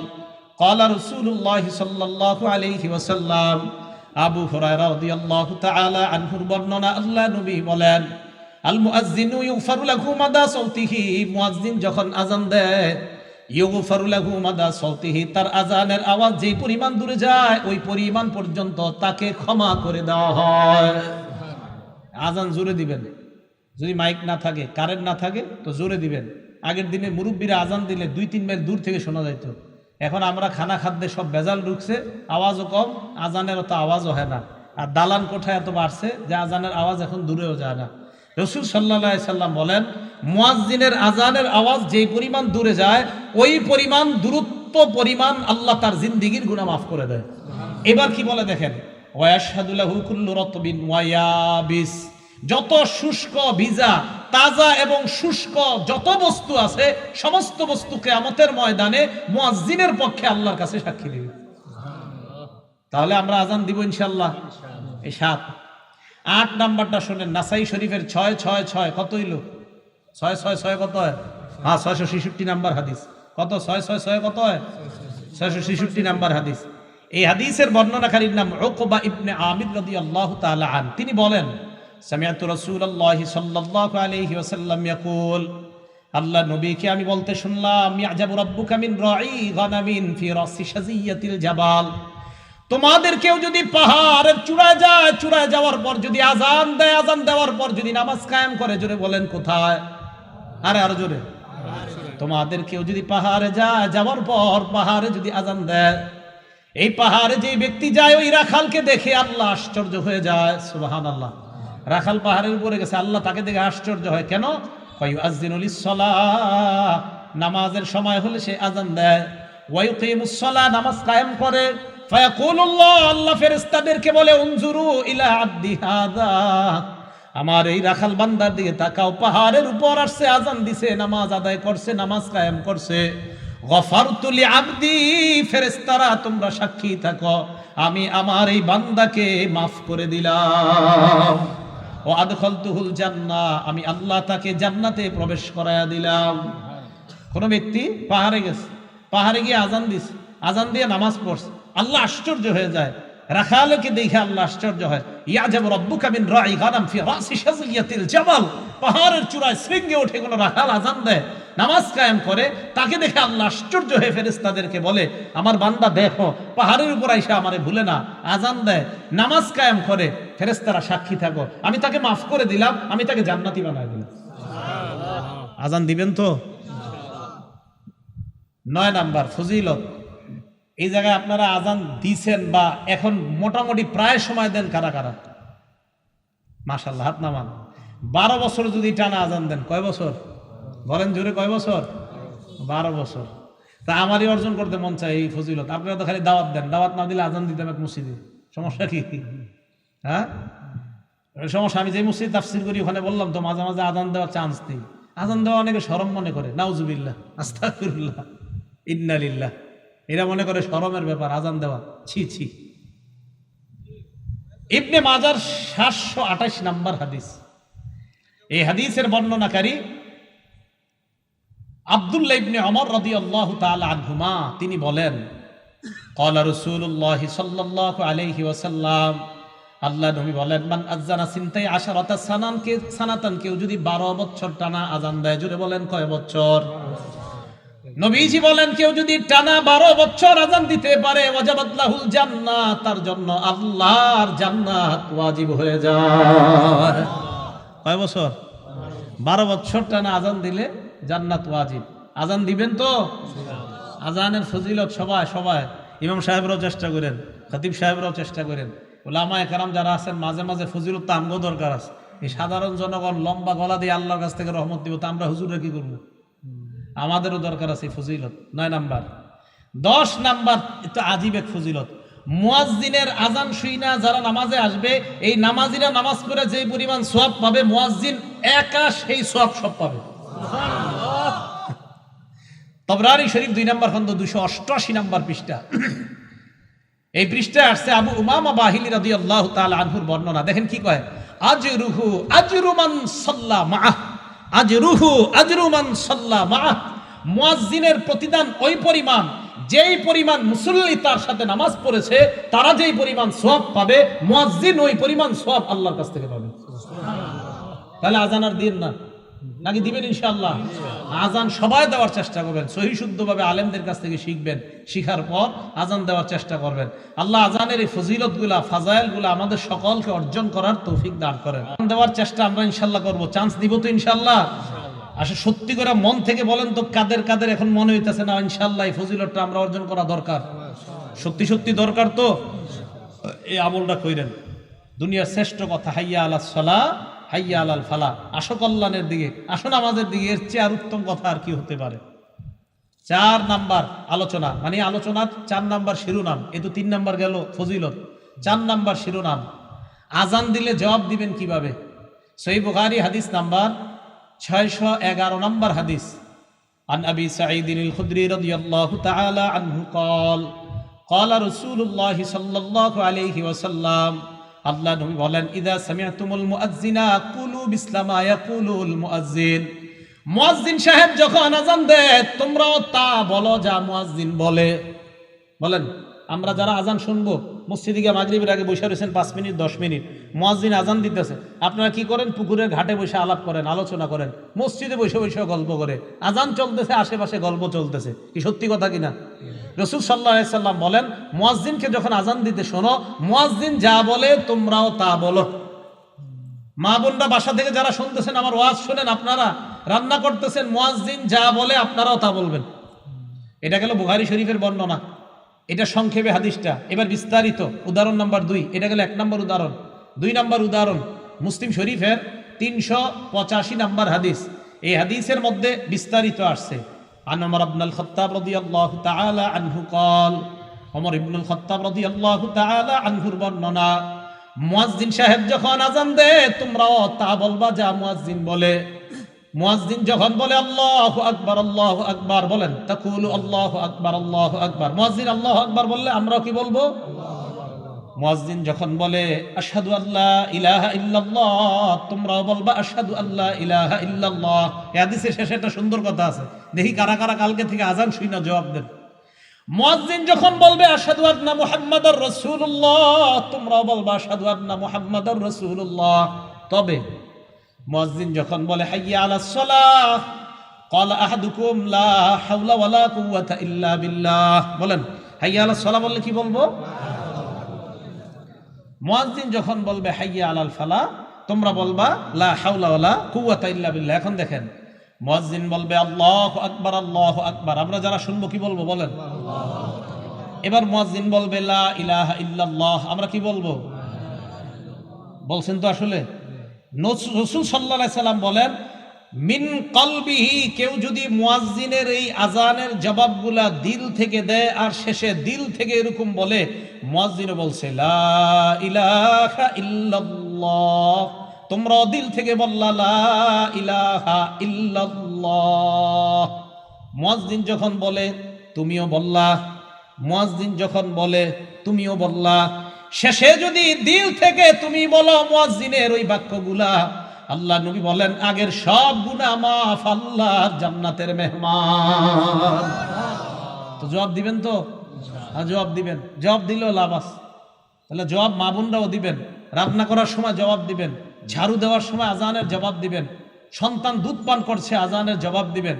قال رسول الله صلى الله عليه وسلم, আবু হুরায়রা রাদিয়াল্লাহু তাআলা আনহুর বর্ণনা, আল্লাহ নবী বলেন, আল মুয়াজ্জিনু ইগফারু লাহু মাদা সাউতিহি, মুয়াজ্জিন যখন আজান দেয়, ইগফারু লাহু মাদা সাউতিহি, তার আজানের আওয়াজ যেই পরিমাণ দূরে যায় ওই পরিমাণ পর্যন্ত তাকে ক্ষমা করে দেওয়া হয়। আজান জোরে দিবেন, যদি মাইক না থাকে, কারেন্ট না থাকে তো জোরে দিবেন। আগের দিনে মুরব্বীরা আজান দিলে 2-3 মাইল দূর থেকে শোনা যেত। এখন আমরা খানা খাদ্যে সব ভেজাল ঢুকছে, আওয়াজও কম, আজানের অত আওয়াজও হয় না। আর দালান কোঠা এত বাড়ছে যে আজানের আওয়াজ এখন দূরেও যায় না। রাসূল সাল্লাল্লাহু আলাইহি সাল্লাম বলেন, মুয়াজ্জিনের আজানের আওয়াজ যেই পরিমাণ দূরে যায় ওই পরিমাণ দূরত্ব পরিমাণ আল্লাহ তার জিন্দেগীর গুনাহ মাফ করে দেয়। এবার কি বলে দেখেন, ওয়ায়াশহাদু লাহু কুল্লু রাতবিন ওয়া ইয়াবিস, যত শুষ্ক ভিজা তাজা এবং শুষ্ক যত বস্তু আছে সমস্ত বস্তু কিয়ামতের ময়দানে মুয়াজ্জিনের পক্ষে আল্লাহর কাছে সাক্ষী দিবে। তাহলে আমরা আজান দিব ইনশাআল্লাহ। এই 7। 8 নাম্বারটা শুনেন, নাসাই শরীফের 666 কত হইল? 666 কত হয়? 666 নাম্বার হাদিস। কত? 666 কত হয়? 666 নাম্বার হাদিস। এই হাদিসের বর্ণনাকারীর নাম উকবা ইবনে আমির রাদিয়াল্লাহু তাআলা আন। তিনি বলেন, সামিআতু রাসূলুল্লাহি সাল্লাল্লাহু আলাইহি ওয়াসাল্লাম ইয়াকুল, আল্লাহ নবীকে আমি বলতে শুনলাম, ইয়াজাবু রাব্বুকা মিন রাঈ গানামিন ফি রাসি শাজিয়াতিল জাবাল, তোমাদের কেউ যদি পাহাড়ের চূড়ায় যায়, চূড়ায় যাওয়ার পর যদি আজান দেয়, আজান দেওয়ার পর যদি নামাজ কায়েম করে, জোরে বলেন কোথায়? আরো জোরে। তোমাদের কেউ যদি পাহাড়ে যায়, যাওয়ার পর পাহাড়ে যদি আজান দেয়, এই পাহাড়ে যে ব্যক্তি যায় ওই রাখালকে দেখে আল্লাহ আশ্চর্য হয়ে যায়। সুবহানাল্লাহ। রাখাল পাহাড়ের উপরে গেছে, আল্লাহ তাকে দেখে আশ্চর্য হয়। কেন? ফায়ুআযযিনু লিস-সালাহ, নামাজের সময় হলে সে আজান দেয়। ওয়া ইউকিমুস-সালাহ, নামাজ কায়েম করে। ফায়াকুলুল্লাহ, আল্লাহ ফেরেশতাদেরকে বলে, উনজুরু ইলা আবদি হাযা, আমার এই রাখাল বান্দার দিকে তাকাও, পাহাড়ের উপর আসছে, আজান দিছে, নামাজ আদায় করছে, নামাজ কায়েম করছে। গফারতু লি আবদি, ফেরেশতারা তোমরা সাক্ষী থাকো, আমি আমার এই বান্দাকে মাফ করে দিলাম। ও আদখালতুহুল জান্নাহ, আমি আল্লাহ তাকে জান্নাতে প্রবেশ করায়া দিলাম। কোন ব্যক্তি পাহাড়ে গেছে, পাহাড়ে গিয়ে আজান দিছে, আজান দিয়ে নামাজ পড়ছে, আল্লাহ আশ্চর্য হয়ে যায়। রাখালকে দেখে আল্লাহ আশ্চর্য হয়। ইয়াজাবু রাব্বুকা মিন রাঈ গানাম ফি রাসি শাজিয়াতিল জাবাল, পাহাড়ের চূড়ায় শৃঙ্গে ওঠে কোন রাখাল আযান দেয়, নামাজ কায়েম করে, তাকে দেখে আল্লাহ আশ্চর্য হয়ে ফেরেশতাদেরকে বলে, আমার বান্দা দেখো পাহাড়ের উপর আইসা আমারে ভুলে না, আযান দেয়, নামাজ কায়েম করে, ফেরেশতারা সাক্ষী থাকো, আমি তাকে মাফ করে দিলাম, আমি তাকে জান্নাতি বানায় দিলাম। আযান দিবেন তো? 9 নাম্বার ফজিলত। এই জায়গায় আপনারা আজান দিছেন বা এখন মোটামুটি প্রায় সময় দেন কারা কারা? মাশাআল্লাহ, হাত নামান। 12 বছর যদি টানা আজান দেন, কয় বছর বলেন জোরে, কয় বছর? 12 বছর। তা আমারই অর্জন করতে মন চায় এই ফজিলত। আপনারা তো খালি দাওয়াত দেন, দাওয়াত না দিলে আজান দিতাম এক মসজিদে, সমস্যা কি? হ্যাঁ সমস্যা। আমি যে মসজিদে তাফসির করি ওখানে বললাম তো মাঝে মাঝে আজান দেওয়ার চান্স নেই। আজান দেওয়া অনেকে শরম মনে করে, নাউজুবিল্লাহ, আস্তাগফিরুল্লাহ, ইন্না লিল্লাহ, এরা মনে করে শরমের ব্যাপার আজান দেওয়া, ছি ছি। ইবনে মাজার 728 নাম্বার হাদিস। এই হাদিসের বর্ণনাকারী আব্দুল্লাহ ইবনে ওমর রাদিয়াল্লাহু তাআলা আনহুমা, তিনি বলেন, ক্বালা রাসূলুল্লাহ সাল্লাল্লাহু আলাইহি ওয়াসাল্লাম, আল্লাহ নবী বলেন, মান আযানা সিনতাই আশারাতা সানাতান, কেউ যদি 12 বছর টানা আজান দেয়, জোরে বলেন কয় বছর? নবীজি বলেন, কেউ যদি টানা 12 বছর আজান দিতে পারে, ওয়াজাবাত লাহুল জান্নাত, তার জন্য আল্লাহর জান্নাত ওয়াজিব হয়ে যায়। কয় বছর? 12 বছর টানা আজান দিলে জান্নাত ওয়াজিব। আজান দিবেন তো? আজানের ফজিলত সবাই সবাই, ইমাম সাহেবরাও চেষ্টা করেন, খতিব সাহেবরাও চেষ্টা করেন, উলামায়ে কেরাম যারা আছেন মাঝে মাঝে ফজিলত তো আমগো দরকার আছে। এই সাধারণ জনগণ লম্বা গলা দিয়ে আল্লাহর কাছ থেকে রহমত দিব, তা আমরা হুজুরে কি করবো? আমাদেরও দরকার আছে ফজিলত। 9 নাম্বার। 10 নাম্বার, এটা আজীব এক ফজিলত। মুয়াজ্জিনের আজান শুইনা যারা নামাজে আসবে, এই নামাজিরা নামাজ পড়ে যে পরিমাণ সওয়াব পাবে, মুয়াজ্জিন একা সেই সওয়াব সব পাবে। তবরানি শরীফ 2 নাম্বার খন্ড 288 নাম্বার পৃষ্ঠা। এই পৃষ্ঠায় আসছে আবু উমামা বাহিলি রাদিয়াল্লাহু তাআলা আনহুর বর্ণনা। দেখেন কি কয়, আজরুহু আজরু মান সাল্লা মাআহ, আজরুহু আজরু মান সাল্লা মাআহ, মুয়াজ্জিনের প্রতিদান ওই পরিমাণ যেই পরিমাণ মুসল্লি তার সাথে নামাজ পড়েছে, তারা যেই পরিমাণ সওয়াব পাবে, মুয়াজ্জিন ওই পরিমাণ সওয়াব আল্লাহর কাছ থেকে পাবে। তাহলে আজান আর দিন না, নাকি দিবেন? ইনশাআল্লাহ আজান সবাই দেওয়ার চেষ্টা করবেন, সহি শুদ্ধভাবে আলেমদের কাছ থেকে শিখবেন, শিখার পর আজান দেওয়ার চেষ্টা করবেন। আল্লাহ আজানের এই ফজিলতগুলা, ফাজাইলগুলা আমাদের সকলকে অর্জন করার তৌফিক দান করেন। আজান দেওয়ার চেষ্টা আমরা ইনশাআল্লাহ করব। চান্স দিব তো ইনশাআল্লাহ? আসলে সত্যি করে মন থেকে বলেন তো, কাদের কাদের এখন মনে হইতেছে না ইনশাআল্লাহ এই ফজিলতটা আমরা অর্জন করা দরকার? সত্যি সত্যি দরকার তো এই আমলটা কইরেন। দুনিয়ার শ্রেষ্ঠ কথা, হাইয়া আলাস সালাহ হাইয়া আলাল ফালাহ, আসো কল্যাণের দিকে, আসো নামাজের দিকে, এর চেয়ে আর উত্তম কথা আর কি হতে পারে? 4 নাম্বার আলোচনা, মানে আলোচনার 4 নাম্বার শিরোনাম। এ তো 3 নাম্বার গেল ফজিলত, 4 নাম্বার শিরোনাম। আজান দিলে জবাব দিবেন কিভাবে? সহিহ বুখারী হাদিস নাম্বার 611 নাম্বার হাদিস। আন আবি সাঈদ আল খুদরি রাদিয়াল্লাহু তাআলা আনহু قال قال رسول الله صلى الله عليه وسلم, আল্লাহ নবী বলেন, ইদা সামিআতুমুল মুআজ্জিনা কুলু বিসলামা ইয়াকুলুল মুআজ্জিন, মুয়াজ্জিন সাহেব যখন আজান দেয় তোমরাও তা বলো যা মুয়াজ্জিন বলে। বলেন, আমরা যারা আজান শুনবো, মসজিদে গিয়ে মাগরিবের আগে বসে রয়েছেন 5 মিনিট 10 মিনিট, মুয়াজ্জিন আজান দিতেছে, আপনারা কি করেন? পুকুরের ঘাটে বসে আলাপ করেন, আলোচনা করেন, মসজিদে বসে বসে গল্প করে, আজান চলতেছে, আশেপাশে গল্প চলতেছে। কি সত্যি কথা কিনা? রাসূল সাল্লাল্লাহু আলাইহি সাল্লাম বলেন, মুয়াজ্জিনকে যখন আজান দিতে শোনো, মুয়াজ্জিন যা বলে তোমরাও তা বলো। মা বোনরা বাসা থেকে যারা শুনতেছেন আমার ওয়াজ শুনেন, আপনারা রান্না করতেছেন, মুয়াজ্জিন যা বলে আপনারাও তা বলবেন। এটা গেল বুখারী শরীফের বর্ণনা, এটা সংক্ষেপে হাদিসটা। এবার বিস্তারিত উদাহরণ নাম্বার 2, এটা গেল 1 নম্বর উদাহরণ। 2 নম্বর উদাহরণ মুসলিম শরীফের 385 নম্বর হাদিস। এই হাদিসের মধ্যে বিস্তারিত আসছে। আন ওমর ইবনুল খাত্তাব রাদিয়াল্লাহু তাআলা আনহু قال, ওমর ইবনুল খাত্তাব রাদিয়াল্লাহু তাআলা আনহুর বর্ণনা, মুয়াজ্জিন সাহেব যখন আজান দেয় তোমরাও তা বলবা যা মুয়াজ্জিন বলে। মুয়াজ্জিন যখন বলে আল্লাহু আকবার, বলেন তাকুলু আল্লাহু আকবার। মুয়াজ্জিন আল্লাহু আকবার বললে আমরাও কি বলবো? মুয়াজ্জিন যখন বলে আশহাদু আল্লা ইলাহা ইল্লাল্লাহ, তোমরাও বলবা আশহাদু আল্লা ইলাহা ইল্লাল্লাহ। এই হাদিসের শেষে একটা সুন্দর কথা আছে, দেখি কারা কারা কালকে থেকে আজান শুনে জবাব দেন। মুয়াজ্জিন যখন বলবে আশহাদু আন্না মুহাম্মাদুর রাসূলুল্লাহ, তোমরাও বলবা আশহাদু আন্না মুহাম্মাদুর রাসূলুল্লাহ। তবে মুয়াজ্জিন যখন বলে হাইয়া আলাস সালাহ, ক্বালা আহাদুকুম লা হাওলা ওয়ালা কুওয়াতা ইল্লা বিল্লাহ, বলেন হাইয়া আলাস সালাহ বললে কি বলবো? মুয়াজ্জিন যখন বলবে হাইয়া আলাল ফালাহ, তোমরা বলবা লা হাওলা ওয়ালা কুওয়াতা ইল্লা বিল্লাহ। এখন দেখেন মুয়াজ্জিন বলবে আল্লাহু আকবার, আল্লাহু আকবার, আমরা যারা শুনবো কি বলবো বলেন? এবার মুয়াজ্জিন বলবে লা ইলাহা ইল্লাল্লাহ, আমরা কি বলবো? বলছেন তো আসলে। রাসূল সাল্লাল্লাহু আলাইহি সাল্লাম বলেন মিন কলবিহি, কেউ যদি মুয়াজ্জিনের এই আজানের জবাবগুলা দিল থেকে দেয় আর শেষে দিল থেকে এরকম বলে, মুয়াজ্জিনও বলছে লা ইলাহা ইল্লাল্লাহ, তোমরাও দিল থেকে বললা লা ইলাহা ইল্লাল্লাহ। মুয়াজ্জিন যখন বলে তুমিও বললা, মুয়াজ্জিন যখন বলে তুমিও বললা, শেষে যদি দিল থেকে তুমি বলো মুয়াজ্জিনের ওই বাক্যগুলা, আল্লাহ নবী বলেন আগের সব গুনাহ মাফ, আল্লাহর জান্নাতের মেহমান। তো জবাব দিবেন তো? জবাব দিবেন। জবাব দিলেও লাভ আছে। তাহলে জবাব মা বোনরাও দিবেন, রান্না করার সময় জবাব দিবেন, ঝাড়ু দেওয়ার সময় আজানের জবাব দিবেন, সন্তান দুধ পান করছে আজানের জবাব দিবেন,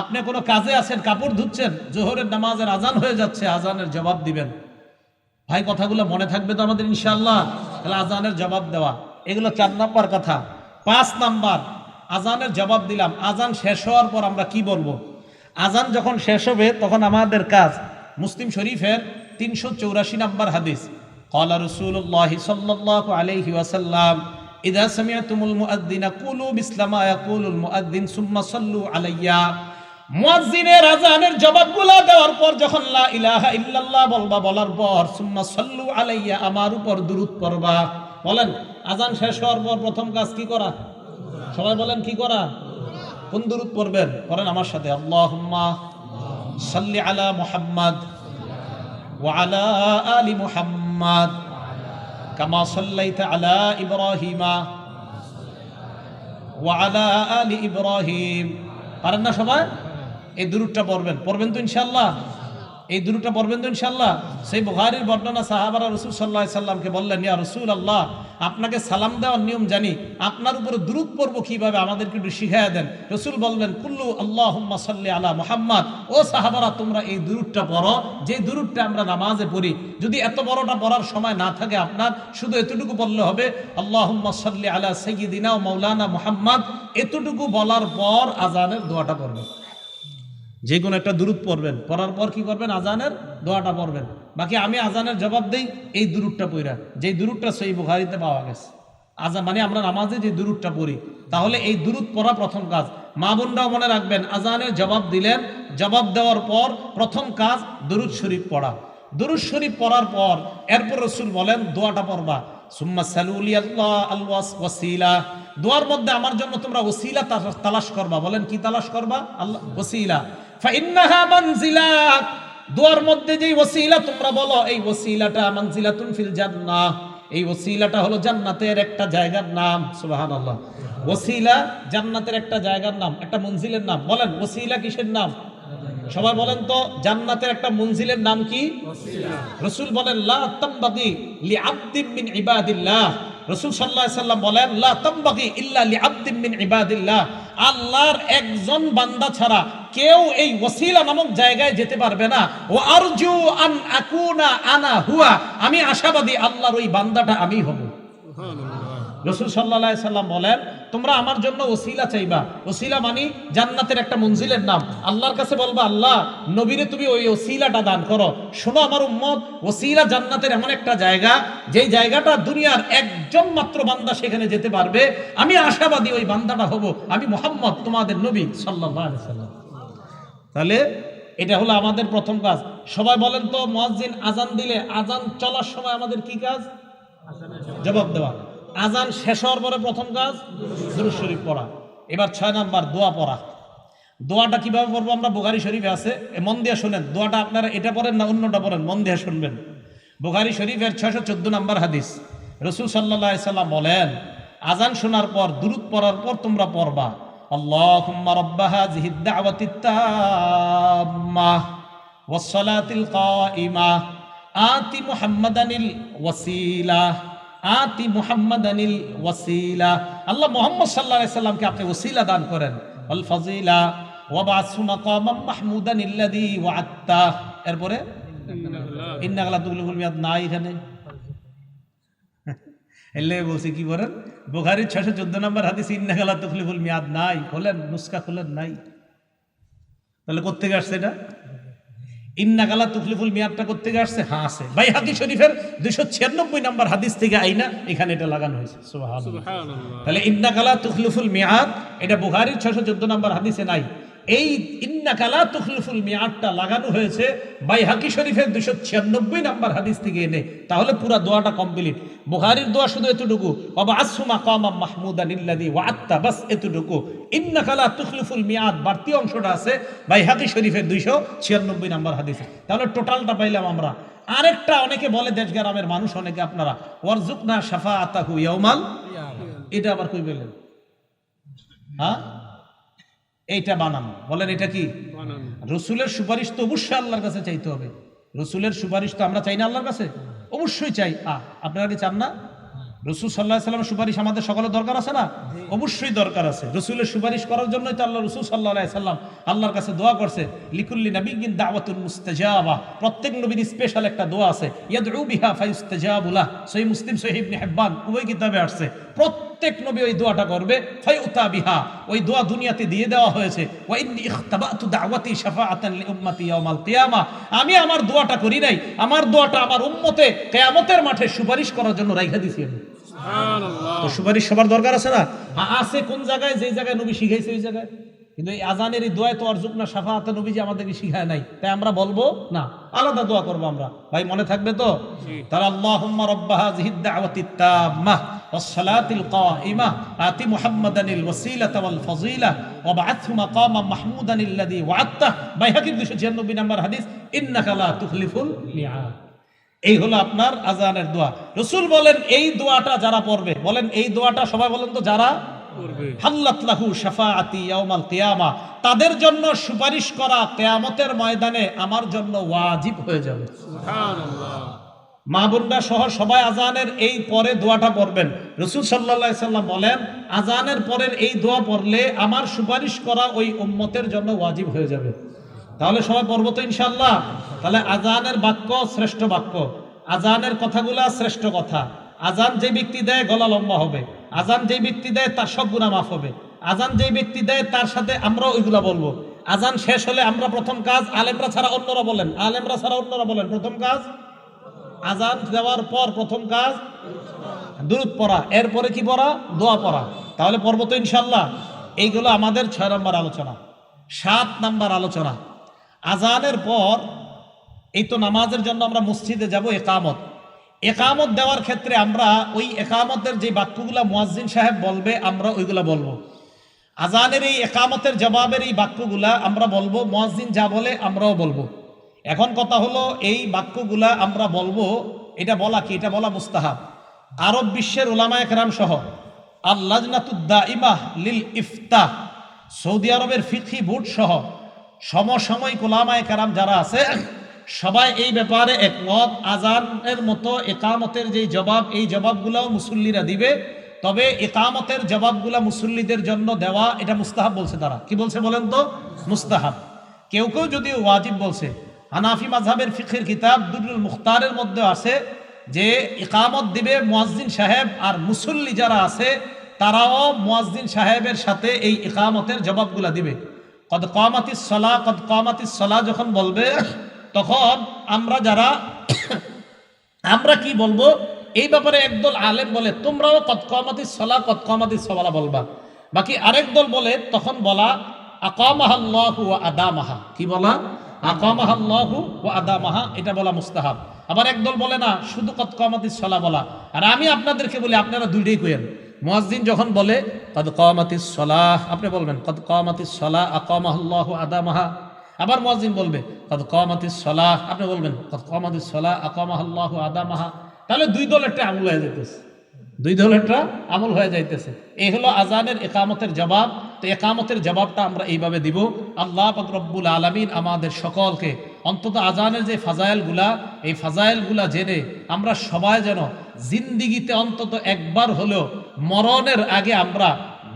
আপনি কোনো কাজে আছেন কাপড় ধুচ্ছেন, জোহরের নামাজের আজান হয়ে যাচ্ছে, আজানের জবাব দিবেন। ভাই কথাগুলো মনে থাকবে তো আমাদের ইনশাআল্লাহ? তাহলে আজানের জবাব দেওয়া, এগুলো 4 নাম্বার কথা। 5 নাম্বার, আজানের জবাব দিলাম, আজান শেষ হওয়ার পর আমরা কি বলবো? আজান যখন শেষ হবে তখন আমাদের কাজ, মুসলিম শরীফের 384 নাম্বার হাদিস, ক্বালা রাসূলুল্লাহ সাল্লাল্লাহু আলাইহি ওয়াসাল্লাম ইযা সামি'তুমুল মুআদ্দিনা কুলু মিসলা মা ইয়াকুলুল মুআদ্দিন সুম্মা সাল্লু আলাইয়া। মুয়াজ্জিনের আজানের জবাবগুলো দেওয়ার পর যখন লা ইলাহা ইল্লাল্লাহ বলবা, বলার পর সুম্মা সাল্লু আলাইয়া, আমার উপর দুরূদ পড়বা। বলেন আজান শেষ হওয়ার পর প্রথম কাজ কি করা? সবাই বলেন কি করা? কোন দুরূদ পড়বেন? পড়েন আমার সাথে, আল্লাহুম্মা সাল্লি আলা মুহাম্মাদ ওয়া আলা আলি মুহাম্মাদ কামা সাল্লাইতা আলা ইব্রাহিমা ওয়া আলা আলি ইব্রাহিম। পারেন না সবাই? এই দুরূদটা পড়বেন। পড়বেন তো ইনশাআল্লাহ? এই দুরূদটা পড়বেন তো ইনশাআল্লাহ? সেই বুখারীর বর্ণনা, সাহাবারা রাসূল সাল্লাল্লাহু আলাইহি সাল্লামকে বললেন, ইয়া রাসূলুল্লাহ, আপনাকে সালাম দেওয়ার নিয়ম জানি, আপনার উপরে দুরূদ পড়ব কিভাবে, আমাদেরকে একটু শিখায়া দেন। রাসূল বললেন কুল্লু আল্লাহুম্মা সাল্লি আলা মুহাম্মাদ। ও সাহাবারা, তোমরা এই দুরূদটা পড়ো, যে দুরূদটা আমরা নামাজে পড়ি। যদি এত বড়টা পড়ার সময় না থাকে আপনার, শুধু এতটুকু বললে হবে, আল্লাহুম্মা সাল্লি আলা সাইয়্যিদিনা ওয়া মাওলানা মুহাম্মাদ। এতটুকু বলার পর আজানের দোয়াটা পড়বেন, যে কোনো একটা দুরূদ পড়বেন, পড়ার পর কি করবেন? আজানের দোয়াটা পড়বেন। বাকি আমি আজানের জবাব দেই এই দুরূদটা পড়া, যেই দুরূদটা সহিহ বুখারীতে পাওয়া গেছে। আজান মানে আমরা নামাজে যে দুরূদটা পড়ি, তাহলে এই দুরূদ পড়া প্রথম কাজ। মা বোনরাও মনে রাখবেন, আজানের জবাব দিলেন, জবাব দেওয়ার পর প্রথম কাজ দুরূদ শরীফ পড়া। দুরূদ শরীফ পড়ার পর এরপর রাসূল বলেন দোয়াটা পড়বা, সুম্মা সালুলি আল্লাহ আল ওয়াসিলা। দোয়ার মধ্যে আমার জন্য তোমরা ওসিলা তালাশ করবা। বলেন কি তালাশ করবা? আল্লাহ ওসিলা। ফাইন্নাহা মানজিলা, দোয়ার মধ্যে যেই ওসিলা তোমরা বলো, এই ওসিলাটা মানজিলাতুন ফিল জান্নাহ, এই ওসিলাটা হলো জান্নাতের একটা জায়গার নাম। সুবহানাল্লাহ। ওসিলা জান্নাতের একটা জায়গার নাম, একটা মঞ্জিলের নাম। বলেন ওসিলা কিসের নাম? সবাই বলেন তো, জান্নাতের একটা মঞ্জিলের নাম কি? ওসিলা। রাসূল বলেন লা তামবাগি লিআবদিন মিন ইবাদিল্লাহ। রাসূল সাল্লাল্লাহু আলাইহি সাল্লাম বলেন লা তামবাগি ইল্লা লিআবদিন মিন ইবাদিল্লাহ। আল্লাহর একজন বান্দা ছাড়া কেউ এই ওসিলা নামক জায়গায় যেতে পারবে না। ও আরজু আন আকুনা আনা হুয়া, আমি আশাবাদী আল্লাহর ওই বান্দাটা আমি হব। রাসূল সাল্লাল্লাহু আলাইহি সাল্লাম বলেন তোমরা আমার জন্য ওসিলা চাইবা। ওসিলা মানে জান্নাতের একটা মঞ্জিলের নাম। আল্লাহর কাছে বলবা, আল্লাহ নবীরে তুমি ওই ওসিলাটা দান করো। শোনো আমার উম্মত, ওসিলা জান্নাতের এমন একটা জায়গা, যেই জায়গাটা দুনিয়ার একজন মাত্র বান্দা সেখানে যেতে পারবে। আমি আশাবাদী ওই বান্দাটা হব আমি, মুহাম্মদ তোমাদের নবী সাল্লাল্লাহু আলাইহি সাল্লাম। তাহলে এটা হলো আমাদের প্রথম কাজ। সবাই বলেন তো, মুয়াজ্জিন আজান দিলে আজান চলার সময় আমাদের কি কাজ? জবাব দেওয়া। আজান শেষ হওয়ার পরে প্রথম কাজ দুরূদ শরীফ পড়া। এবার 6 নাম্বার দোয়া পড়া। দোয়াটা কিভাবে পড়বো? আমরা বুখারী শরীফে আছে, মন দিয়ে শুনেন। দোয়াটা আপনারা এটা পড়েন না অন্যটা পড়েন, মন দিয়ে শুনবেন। বুখারী শরীফের 614 নাম্বার হাদিস, রাসূল সাল্লাল্লাহু আলাইহি সাল্লাম বলেন আজান শোনার পর দুরূদ পড়ার পর তোমরা পড়বা, আল্লাহুম্মা রাব্বা হাযিহিদ দাওয়াতিত তাম্মাহ ওয়াসসালাতিল কাইমা আতি মুহাম্মাদানিল ওয়াসিলা, আতি মুহাম্মাদানিল ওয়াসিলা, আল্লাহ মুহাম্মদ সাল্লাল্লাহু আলাইহি সাল্লামকে আপনি ওসিলা দান করেন। ওয়াল ফাজিলা ওয়াবআসহু মাকামান মাহমুদানিল্লাযী ওয়া'আদতা। এরপরে ইন্নাকা লা তুখলিফুল মিয়াদ নাই এখানে, এলে বলছি কি বলেন বুখারীর 614 নম্বর হাদিস ইন্নাকা লা তুখলিফুল মিয়াদ নাই, খোলেন নুসখা খোলেন নাই, তাহলে কোত্থেকে আসছে এটা? ইন্নাকা লা তুখলিফুল মিয়াদটা কোত্থেকে আসছে? হ্যাঁ আছে বাইহাকী শরীফের 296 নম্বর হাদিস থেকে আইনা এখানে এটা লাগানো হয়েছে। সুবহানাল্লাহ। তাহলে ইন্নাকা লা তুখলিফুল মিয়াদ এটা বুখারীর 614 নম্বর হাদিসে নাই। এই ইন্নাকা লা তুখলিফুল মিয়াদটা লাগানো হয়েছে বাইহাকী শরীফের 296 নম্বর হাদিস থেকে এনে, তাহলে পুরো দোয়াটা কমপ্লিট। বুখারীর দোয়া শুধু এতটুকু, ওয়াবআসহু মাকামান মাহমুদানিল্লাযী ওয়া'আদতা, বাস এতটুকু। ইন্নাকা লা তুখলিফুল মিয়াদ বাড়তি অংশটা আছে বাইহাকী শরীফের 296 নম্বর হাদিসে। তাহলে টোটালটা পাইলাম আমরা। আরেকটা অনেকে বলে দেশগ্রামের মানুষ, অনেকে আপনারা ওয়ারজুকনা শাফাআতাহু ইয়াউমাল, এটা আবার কই বলেন? হ্যাঁ এইটা বানানো, বলেন এটা কি? রসুলের সুপারিশ তো অবশ্যই আল্লাহর কাছে চাইতে হবে। রসুলের সুপারিশ তো আমরা চাই না আল্লাহর কাছে? অবশ্যই চাই। আপনারা কি চান না? রসুল সাল্লাল্লাহু আলাইহি ওয়াসাল্লামের সুপারিশ আমাদের সকলের দরকার আছে না? অবশ্যই দরকার আছে। রসুলের সুপারিশ করার জন্যই তো আল্লাহ রসুল সাল্লাল্লাহু আলাইহি ওয়াসাল্লাম আল্লাহর কাছে দোয়া করছে, লিকুল্লি নাবিয়্যিন দাওয়াতুন মুস্তাজাবা, প্রত্যেক নবীর স্পেশাল একটা দোয়া আছে, ইয়াদউ বিহা ফায়ুস্তাজাবু লাহ, সহিহ মুসলিম সহিহ ইবনে হিব্বান উভয় কিতাবে আসছে। প্রত্যেক নবী ওই দোয়াটা করবে, ফায়ুতা বিহা, ওই দোয়া দুনিয়াতে দিয়ে দেওয়া হয়েছে। ওয়া ইন্নী ইখতাবাতু দাওয়াতি শাফাআতান লিউম্মতি ইয়াউমাল কিয়ামা, আমি আমার দোয়াটা করি নাই, আমার দোয়াটা আমার উম্মতে কিয়ামতের মাঠে সুপারিশ করার জন্য রাইখা দিয়েছি আমি। তো সুপারিশ সবার দরকার আছে না? আছে কোন জায়গায়? যে জায়গায় নবী শিখাইছে ওই জায়গায়। কিন্তু এই আজানের এই দোয়ায় তো আরজুকনা শাফাআত নবী যে আমাদেরকে শিখায় নাই, তাই আমরা বলবো না, আলাদা দোয়া করবো আমরা। ভাই মনে থাকবে তো? তারা আল্লাহুম্মা রাব্বা হাযিহিদ দাওয়াতিত তাম্মাহ ওয়াস সালাতিল কাইমাহ আতি মুহাম্মাদানিল ওয়াসিলাতা ওয়াল ফাযিলা ওয়াবআথহু মাকামান মাহমুদানিল্লাযী ওয়া'আদতা, বাইহাকীর 296 নম্বর হাদিস, ইন্নাকা লা তুখলিফুল মিয়াদ। এই হলো আপনার আজানের দোয়া। রসুল বলেন এই দোয়াটা যারা পড়বে, বলেন এই দোয়াটা সবাই বলেন তো, যারা পড়বে, হাল্লাত লাহু শাফাআতি ইয়াউমাল কিয়ামা, তাদের জন্য সুপারিশ করা কিয়ামতের ময়দানে আমার জন্য ওয়াজিব হয়ে যাবে। সুবহানাল্লাহ। মা বোনরা সহ সবাই আজানের এই পরে দোয়াটা পড়বেন। রসুল সাল্লাল্লাহু আলাইহি সাল্লাম বলেন আজানের পরের এই দোয়া পড়লে আমার সুপারিশ করা ওই উম্মতের জন্য ওয়াজিব হয়ে যাবে। তাহলে সবাই পড়বো তো ইনশাআল্লাহ? তাহলে আজানের বাক্য শ্রেষ্ঠ বাক্য, আজানের কথাগুলা শ্রেষ্ঠ কথা। আজান যে ব্যক্তি দেয় গলা লম্বা হবে, আজান যে ব্যক্তি দেয় তার সব গুনাহ মাফ হবে, আজান যে ব্যক্তি দেয় তার সাথে আমরা ওইগুলা বলবো। আজান শেষ হলে আমরা প্রথম কাজ, আলেমরা ছাড়া অন্যরা বলেন, আলেমরা ছাড়া অন্যরা বলেন, প্রথম কাজ আজান দেওয়ার পর প্রথম কাজ দুরূদ পড়া, এরপরে কি পড়া? দোয়া পড়া। তাহলে পড়বো তো ইনশাআল্লাহ? এইগুলো আমাদের 6 নম্বর আলোচনা। 7 নম্বর আলোচনা, আজানের পর এই তো নামাজের জন্য আমরা মসজিদে যাব, একামত। একামত দেওয়ার ক্ষেত্রে আমরা ওই একামতের যে বাক্যগুলা মুয়াজ্জিন সাহেব বলবে আমরা ওইগুলা বলবো। আজানের এই একামতের জবাবের এই বাক্যগুলা আমরা বলবো, মুয়াজ্জিন যা বলে আমরাও বলবো। এখন কথা হলো এই বাক্যগুলা আমরা বলবো, এটা বলা কি? এটা বলা মুস্তাহাব। আরব বিশ্বের উলামায়ে কেরাম সহ আল লাজনাতুদ দাইমাহ লিল ইফতাহ, সৌদি আরবের ফিকহি বোর্ড সহ সমসাময়িক উলামায়ে কেরাম যারা আছে সবাই এই ব্যাপারে একমত। আজানের মতো একামতের যে জবাব, এই জবাবগুলাও মুসল্লিরা দিবে, তবে একামতের জবাবগুলা মুসল্লিদের জন্য দেওয়া এটা মুস্তাহাব বলছে তারা। কি বলছে বলেন তো? মুস্তাহাব। কেউ কেউ যদি ওয়াজিব বলছে। হানাফি মাযহাবের ফিকহের কিতাব দুরুল মুখতারের মধ্যে আছে যে ইকামত দিবে মুয়াজ্জিন সাহেব, আর মুসল্লি যারা আছে তারাও মুয়াজ্জিন সাহেবের সাথে এই ইকামতের জবাবগুলা দিবে। কদ কামাতিস সালাহ, কদ কামাতিস সালাহ যখন বলবে তখন আমরা যারা আমরা কি বলবো এই ব্যাপারে একদল আলেম বলে তোমরাও কদ কামাতিস সালাহ কদ কামাতিস সালাহ বলবা, বাকি আরেক দল বলে তখন বলা আকামাহাল্লাহু ওয়া আদামাহা। কি বলা? আকামাহাল্লাহু ওয়া আদামাহা, এটা বলা মুস্তাহাব। আবার একদল বলে না, শুধু কদ কামাতিস সালাহ বলা। আর আমি আপনাদেরকে বলি আপনারা দুইটাই কইেন। মুয়াজ্জিন যখন বলে কদ কামাতিস সালাহ, আপনি বলবেন কদ কামাতিস সালাহ আকামাহাল্লাহু আদামাহা। আবার মুয়াজ্জিন বলবে কদ কামাতিস সালাহ, আপনি বলবেন কদ কামাতিস সালাহ আকামাহাল্লাহু আদামাহা। তাহলে দুই দলেরটা আমল হয়ে যাইতেছে, দুই দলেরটা আমল হয়ে যাইতেছে। এই হলো আজানের একামতের জবাব। তো একামতের জবাবটা আমরা এইভাবে দিব। আল্লাহ পাক রব্বুল আলামিন আমাদের সকলকে অন্তত আজানের যে ফাজাইলগুলা, এই ফাজাইলগুলা জেনে আমরা সবাই যেন জিন্দিগিতে অন্তত একবার হলেও মরণের আগে আমরা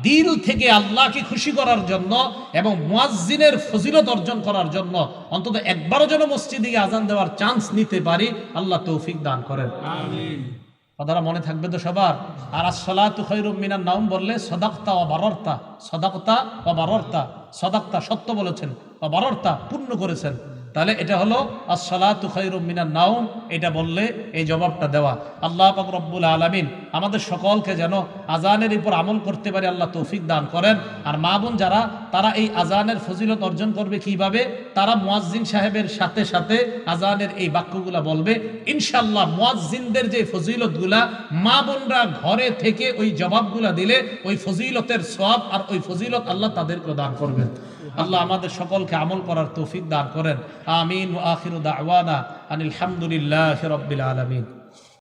দিল থেকে আল্লাহকে খুশি করার জন্য এবং মুয়াজ্জিনের ফজিলত অর্জন করার জন্য অন্তত একবারও যেন মসজিদে আজান দেওয়ার চান্স নিতে পারি। আল্লাহ তৌফিক দান করেন, আমিন। কথাটা মনে থাকবে তো সবার। আর আসসালাতু খায়রুম মিনান নাওম বললে সাদাকতা ওয়া বারারতা, সাদাকতা ওয়া বারারতা, সাদাকতা সত্য বলেছেন, ওয়া বারারতা পূর্ণ করেছেন। তাহলে এটা হলো আসসালাতু খায়রুম মিনান নাওম, এটা বললে এই জবাবটা দেওয়া। আল্লাহ পাক রব্বুল আলামিন আমাদের সকলকে যেন আজানের উপর আমল করতে পারে আল্লাহ তৌফিক দান করেন। আর মা বোন যারা, তারা এই আজানের ফজিলত অর্জন করবে কিভাবে? তারা মুয়াজ্জিন সাহেবের সাথে সাথে আজানের এই বাক্যগুলা বলবে। ইনশাআল্লাহ মুয়াজ্জিনদের যে ফজিলতগুলা মা বোনরা ঘরে থেকে ওই জবাবগুলা দিলে ওই ফজিলতের সওয়াব আর ওই ফজিলত আল্লাহ তাদেরকে দান করবেন। আল্লাহ আমাদের সকলকে আমল করার তৌফিক দান করেন, আমিন। ওয়া আখিরু দাওয়ানা আনিল হামদুলিল্লাহি রাব্বিল আলামিন।